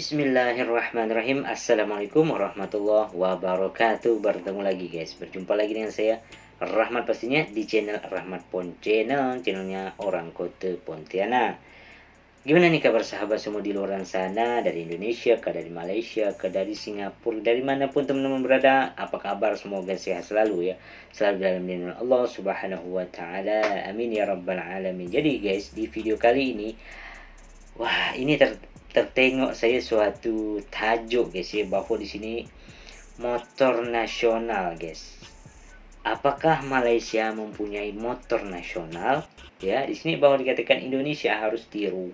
Bismillahirrahmanirrahim. Assalamualaikum warahmatullahi wabarakatuh. Bertemu lagi guys, berjumpa lagi dengan saya Rahmat, pastinya di channel Rahmat Pon channelnya orang kota Pontianak. Gimana nih kabar sahabat semua di luar sana, dari Indonesia, ke dari Malaysia, ke dari Singapura, dari manapun teman-teman berada, apa kabar? Semoga sehat selalu ya, selalu dalam lindungan Allah Subhanahu wa taala. Amin ya rabbal alamin. Jadi guys, di video kali ini, wah, ini tertengok saya suatu tajuk guys ya, bahwa di sini motor nasional guys. Apakah Malaysia mempunyai motor nasional? Ya, di sini bahwa dikatakan Indonesia harus tiru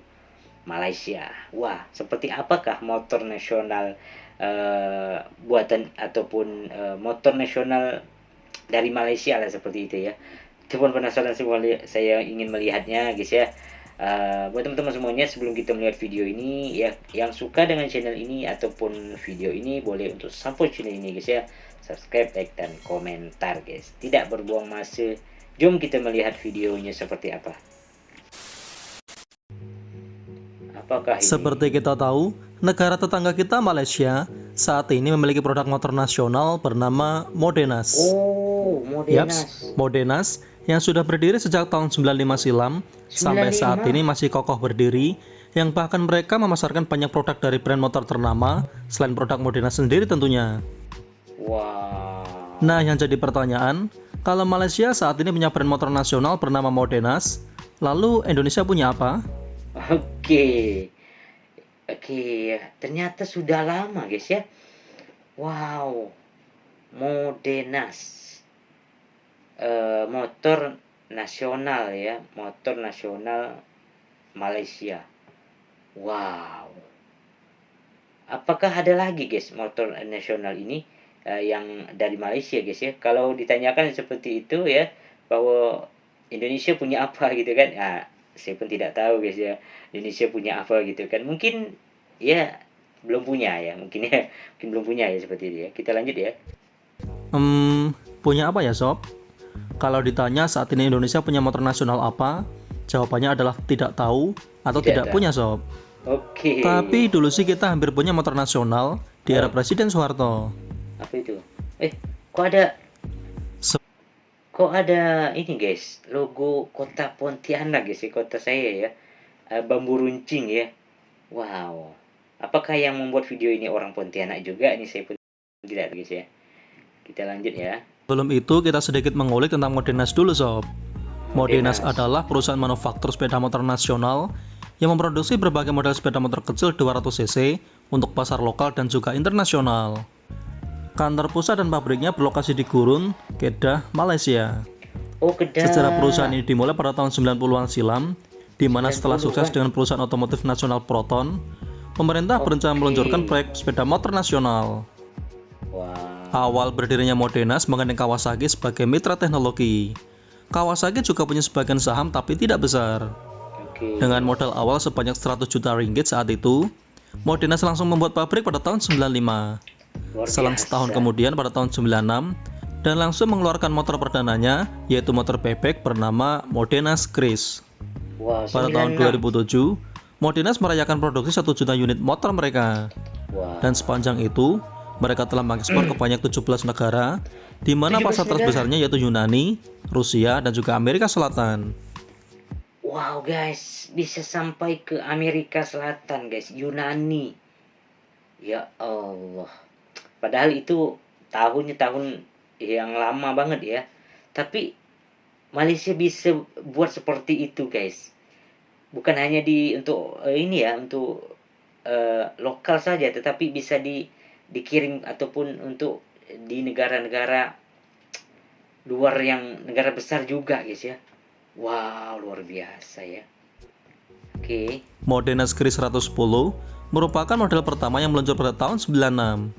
Malaysia. Wah, seperti apakah motor nasional buatan ataupun motor nasional dari Malaysia lah, seperti itu ya. Itu pun penasaran semua, saya ingin melihatnya guys ya. Buat teman-teman semuanya, sebelum kita melihat video ini ya, yang suka dengan channel ini ataupun video ini, boleh untuk support channel ini guys ya, subscribe, like, dan komentar guys. Tidak berbuang masa, jom kita melihat videonya seperti apa. Apakah ini? Seperti kita tahu, negara tetangga kita Malaysia saat ini memiliki produk motor nasional bernama Modenas. Oh, Modenas. Modenas yang sudah berdiri sejak tahun 95 silam sampai saat ini masih kokoh berdiri, yang bahkan mereka memasarkan banyak produk dari brand motor ternama selain produk Modenas sendiri tentunya. Wow. Nah, yang jadi pertanyaan, kalau Malaysia saat ini punya brand motor nasional bernama Modenas, lalu Indonesia punya apa? Oke, ternyata sudah lama guys ya. Wow, Modenas. Motor nasional ya, motor nasional Malaysia. Wow. Apakah ada lagi guys motor nasional ini yang dari Malaysia guys ya? Kalau ditanyakan seperti itu ya, bahwa Indonesia punya apa gitu kan? Nah, saya pun tidak tahu guys ya, Indonesia punya apa gitu kan? Mungkin ya belum punya ya, mungkin belum punya ya, seperti itu ya. Kita lanjut ya. Punya apa ya sob? Kalau ditanya saat ini Indonesia punya motor nasional apa, jawabannya adalah tidak tahu atau tidak punya sob. Oke. Tapi dulu sih kita hampir punya motor nasional di era Presiden Soeharto. Apa itu? Kok ada ini guys, logo kota Pontianak guys ya, kota saya ya, bambu runcing ya. Wow. Apakah yang membuat video ini orang Pontianak juga? Ini saya pun tidak tahu guys ya. Kita lanjut ya. Sebelum itu kita sedikit mengulik tentang Modenas dulu sob. Modenas adalah perusahaan manufaktur sepeda motor nasional yang memproduksi berbagai model sepeda motor kecil 200cc untuk pasar lokal dan juga internasional. Kantor pusat dan pabriknya berlokasi di Gurun, Kedah, Malaysia. Oh, Kedah. Sejarah perusahaan ini dimulai pada tahun 90-an silam, di mana setelah sukses dengan perusahaan otomotif nasional Proton, pemerintah berencana meluncurkan proyek sepeda motor nasional. Wow. Awal berdirinya Modenas menggandeng Kawasaki sebagai mitra teknologi. Kawasaki juga punya sebagian saham tapi tidak besar. Dengan modal awal sebanyak 100 juta ringgit saat itu, Modenas langsung membuat pabrik pada tahun 95. Selang setahun kemudian pada tahun 96, dan langsung mengeluarkan motor perdananya, yaitu motor bebek bernama Modenas Kris. Wow, pada tahun 2007, Modenas merayakan produksi 1 juta unit motor mereka. Wow. Dan sepanjang itu, mereka telah mengekspor ke banyak 17 negara, di mana pasar terbesarnya yaitu Yunani, Rusia, dan juga Amerika Selatan. Wow guys, bisa sampai ke Amerika Selatan guys, Yunani. Ya Allah. Padahal itu tahun yang lama banget ya. Tapi Malaysia bisa buat seperti itu guys. Bukan hanya untuk ini ya, untuk lokal saja, tetapi bisa dikirim ataupun untuk di negara-negara luar, yang negara besar juga guys ya. Wow, luar biasa ya. Oke. Modenas Kris 110 merupakan model pertama yang meluncur pada tahun 96.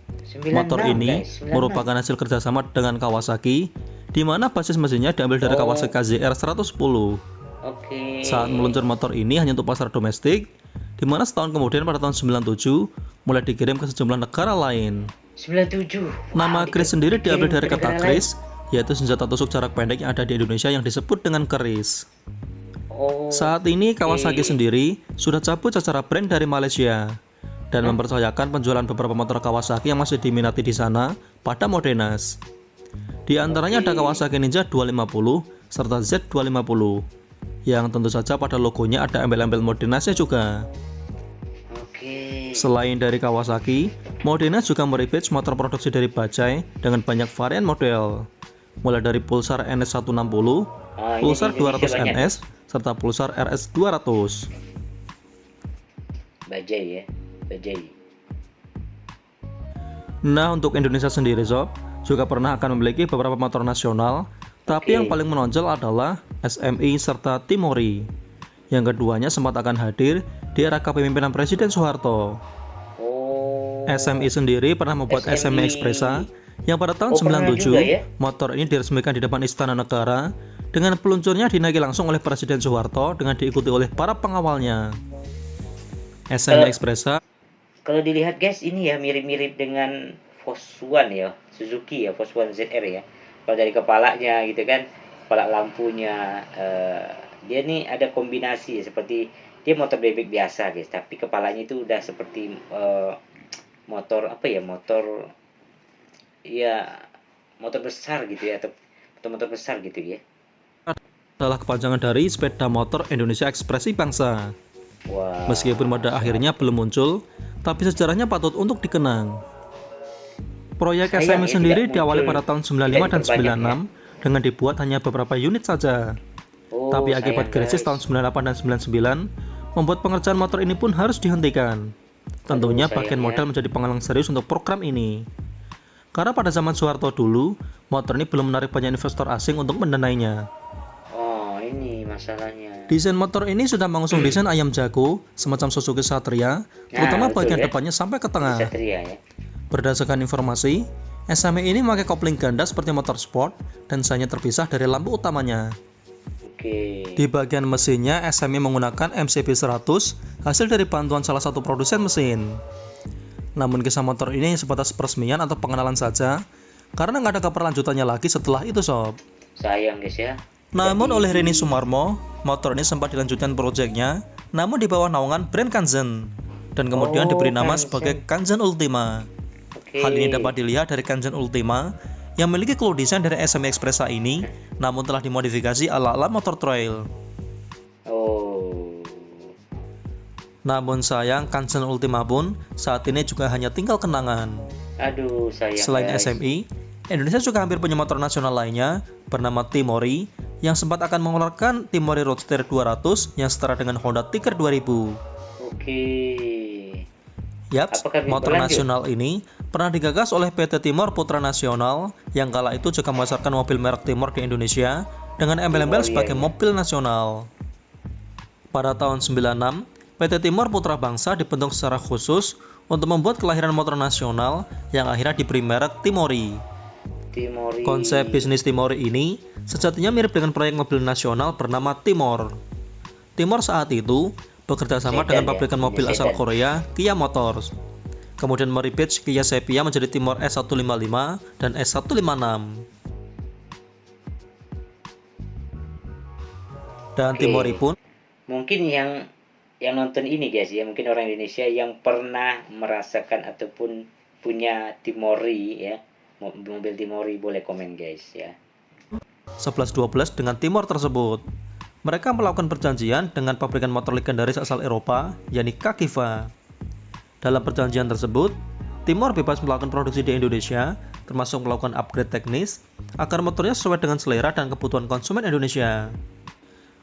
Motor ini merupakan hasil kerjasama dengan Kawasaki, di mana basis mesinnya diambil dari Kawasaki KZR 110. Saat meluncur motor ini hanya untuk pasar domestik, di mana setahun kemudian pada tahun 97 mulai dikirim ke sejumlah negara lain. 97. Nama Kris sendiri diambil dari kata Kris, yaitu senjata tusuk jarak pendek yang ada di Indonesia yang disebut dengan keris. Saat ini Kawasaki sendiri sudah cabut secara brand dari Malaysia. dan mempercayakan penjualan beberapa motor Kawasaki yang masih diminati di sana pada Modenas. Di antaranya ada Kawasaki Ninja 250 serta Z250 yang tentu saja pada logonya ada embel-embel Modenasnya juga. Selain dari Kawasaki, Modenas juga merevitch motor produksi dari Bajaj dengan banyak varian model, mulai dari Pulsar NS160, Pulsar 200NS, serta Pulsar RS200. Bajaj ya, Bajaj. Nah, untuk Indonesia sendiri Sob, juga pernah akan memiliki beberapa motor nasional, tapi yang paling menonjol adalah SMI serta Timori. Yang keduanya sempat akan hadir di era kepemimpinan Presiden Soeharto. SMI sendiri pernah membuat SMI Expressa yang pada tahun 97 motor ini diresmikan di depan Istana Negara dengan peluncurnya dinaiki langsung oleh Presiden Soeharto dengan diikuti oleh para pengawalnya. SMI Expressa kalau dilihat guys, ini ya mirip-mirip dengan Foswan ya, Suzuki ya, Foswan ZR ya. Kalau dari kepalanya gitu kan, kepala lampunya, dia nih ada kombinasi ya, seperti dia motor bebek biasa guys, tapi kepalanya itu udah seperti motor apa ya, motor besar gitu ya, atau motor besar gitu ya. Adalah kepanjangan dari sepeda motor Indonesia Ekspresi Bangsa. Wow. Meskipun pada akhirnya belum muncul, tapi sejarahnya patut untuk dikenang. Proyek SMI sendiri diawali pada tahun 95 dan 96 dengan dibuat hanya beberapa unit saja. Tapi akibat krisis tahun 98 dan 99, membuat pengerjaan motor ini pun harus dihentikan. Tentunya bagian modal menjadi penghalang serius untuk program ini. Karena pada zaman Soeharto dulu, motor ini belum menarik banyak investor asing untuk mendanainya. Oh, ini masalahnya. Desain motor ini sudah mengusung desain ayam jago, semacam Suzuki Satria, terutama bagian depannya sampai ke tengah. Satria, ya. Berdasarkan informasi, SMI ini memakai kopling ganda seperti motor sport dan sayapnya terpisah dari lampu utamanya. Di bagian mesinnya, SMI menggunakan MCB 100 hasil dari bantuan salah satu produsen mesin. Namun kisah motor ini sebatas peresmian atau pengenalan saja, karena nggak ada keberlanjutannya lagi setelah itu Sob. Sayang guys ya. Namun oleh Rini Sumarmo, motor ini sempat dilanjutkan proyeknya, namun di bawah naungan brand Kanzen, dan kemudian diberi nama sebagai Kanzen Ultima. Hal ini dapat dilihat dari Kanzen Ultima yang memiliki clue desain dari SMI Expressa ini, namun telah dimodifikasi ala-ala motor trail. Namun sayang, Kanzen Ultima pun saat ini juga hanya tinggal kenangan. Aduh, sayang. Selain SMI, Indonesia juga hampir punya motor nasional lainnya bernama Timori yang sempat akan mengeluarkan Timori Roadster 200 yang setara dengan Honda Tiger 2000. Yaps, motor nasional ini pernah digagas oleh PT Timor Putra Nasional yang kala itu juga memasarkan mobil merek Timor di Indonesia dengan embel-embel sebagai mobil nasional. Pada tahun 96, PT Timor Putra Bangsa dibentuk secara khusus untuk membuat kelahiran motor nasional yang akhirnya diberi merek Timori. Konsep bisnis Timori ini sejatinya mirip dengan proyek mobil nasional bernama Timor. Timor saat itu bekerja sama dengan pabrikan mobil asal Korea, Kia Motors. Kemudian merevitch Kia Sepia menjadi Timor S155 dan S156. Dan Timori pun mungkin yang nonton ini guys ya, mungkin orang Indonesia yang pernah merasakan ataupun punya Timori ya, mobil Timori, boleh komen guys ya. 1112 dengan Timor tersebut. Mereka melakukan perjanjian dengan pabrikan motor legendaris asal Eropa, yakni Cagiva. Dalam perjanjian tersebut, Timor bebas melakukan produksi di Indonesia, termasuk melakukan upgrade teknis, agar motornya sesuai dengan selera dan kebutuhan konsumen Indonesia.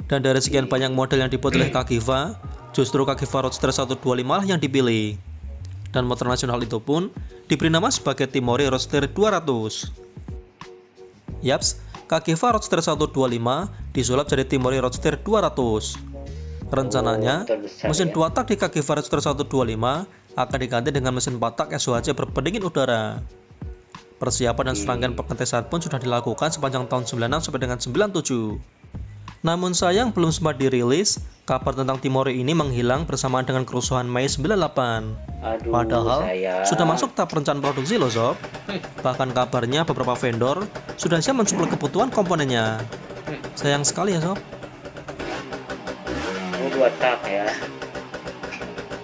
Dan dari sekian banyak model yang dibuat oleh Cagiva, justru Cagiva Roadster 125 yang dipilih. Dan motor nasional itu pun diberi nama sebagai Timori Roadster 200. Yaps, Cagiva Roadster 125 disulap jadi Timori Roadster 200. Rencananya, mesin 2 tak di Cagiva Roadster 125 akan diganti dengan mesin 4 tak SOHC berpendingin udara. Persiapan dan serangkaian pengetesan pun sudah dilakukan sepanjang tahun 96 sampai dengan 97. Namun sayang belum sempat dirilis, kabar tentang Timori ini menghilang bersamaan dengan kerusuhan Mei 98. Padahal sudah masuk tahap perencanaan produksi loh Sob. Bahkan kabarnya beberapa vendor sudah siap mensuplai kebutuhan komponennya. Sayang sekali ya Sob. 2 tak ya.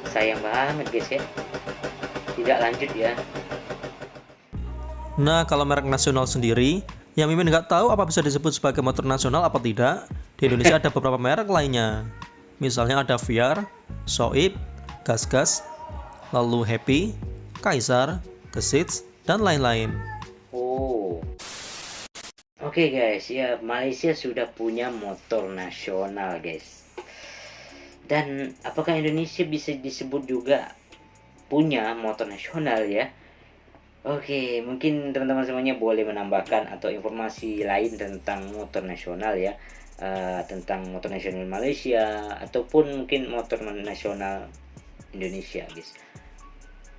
Sayang banget guys ya. tidak lanjut ya. Nah, kalau merek nasional sendiri, yang Mimin nggak tahu apa bisa disebut sebagai motor nasional apa tidak. Di Indonesia ada beberapa merek lainnya. Misalnya ada VR, Soib, Gas-Gas, lalu Happy, Kaisar, Gesits, dan lain-lain. Oh, oke guys, ya Malaysia sudah punya motor nasional guys. Dan apakah Indonesia bisa disebut juga punya motor nasional ya? Oke, mungkin teman-teman semuanya boleh menambahkan atau informasi lain tentang motor nasional ya, tentang motor nasional Malaysia ataupun mungkin motor nasional Indonesia, guys.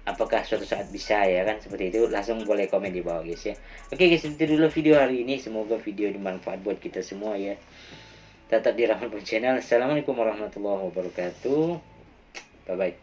Apakah suatu saat bisa ya kan seperti itu? Langsung boleh komen di bawah guys ya. Oke guys, itu dulu video hari ini. Semoga video bermanfaat buat kita semua ya. Tetap di Rahmat Channel. Assalamualaikum warahmatullahi wabarakatuh. Bye bye.